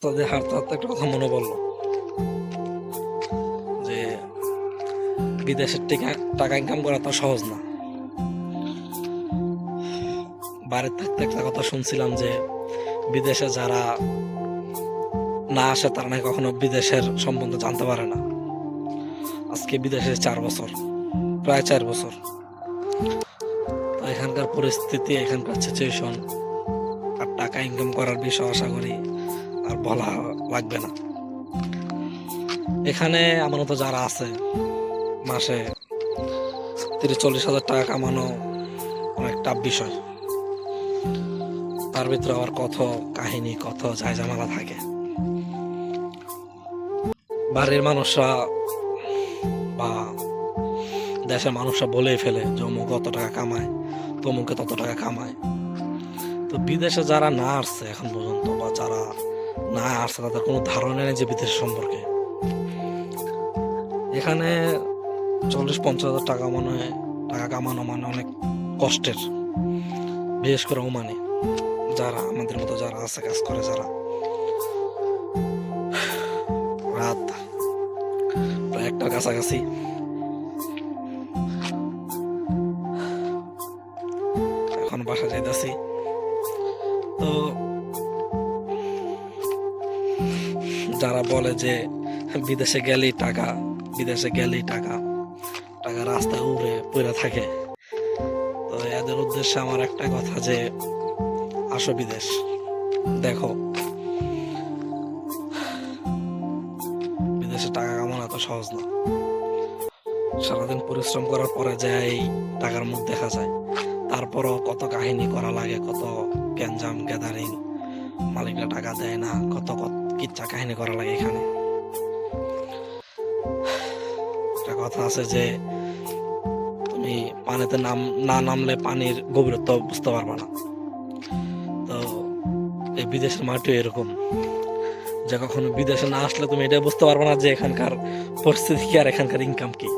তাদের হাঁটতে হাঁটতে একটা কথা মনে পড়লো যে বিদেশের টাকা ইনকাম করা তো সহজ না। বাইরে থাকতে একটা কথা শুনছিলাম যে বিদেশে যারা না আসে তারা নাকি কখনো বিদেশের সম্বন্ধে জানতে পারে না। আজকে বিদেশে 4 বছর, প্রায় 4 বছর। তো এখানকার পরিস্থিতি, এখানকার সিচুয়েশন আর টাকা ইনকাম করার বিষয় আশা করি আর বলা লাগবে না। এখানে আমার মতো যারা আছে মাসে 30-40 হাজার টাকা কামানো অনেক টাফ বিষয়। তার ভিতরে আবার কত কাহিনী, কত ঝামেলা থাকে। বাড়ির মানুষরা বা দেশের মানুষরা বলেই ফেলে যে অমুক কত টাকা কামায়, তমুকে তত টাকা কামায়। তো বিদেশে যারা না আসছে এখন পর্যন্ত, বা যারা না আসছে তাদের কোনো ধারণা নেই যে বিদেশ সম্পর্কে। এখানে 40-50 হাজার টাকা টাকা কামানো মানে অনেক কষ্টের, বিশেষ করে ওমানে যারা আমাদের মতো যারা আছে, কাজ করে যারা, রাত প্রায় 1টার কাছাকাছি। এখন বাসা যাইতেছি। তো যারা বলে যে বিদেশে গেলেই টাকা, বিদেশে গেলেই টাকা, টাকা রাস্তায় উড়ে পড়ে থাকে, তো এদের উদ্দেশ্যে আমার একটা কথা যে আসো বিদেশ, দেখো বিদেশে টাকা কামানো এত সহজ না। সারাদিন পরিশ্রম করার পরে যে এই টাকার মুখ দেখা যায়, তারপরও কত কাহিনী করা লাগে, কত গ্যাঞ্জাম গ্যাদারিং, মালিকরা টাকা দেয় না, কত কিচ্ছা কাহিনী করা লাগে এখানে। একটা কথা আছে যে তুমি পানিতে না নামলে পানির গভীরতা বুঝতে পারবে না। তো এই বিদেশের মাটিও এরকম, যে কখনো বিদেশে না আসলে তুমি এটা বুঝতে পারবে না যে এখানকার পরিস্থিতি কি আর এখানকার ইনকাম কি।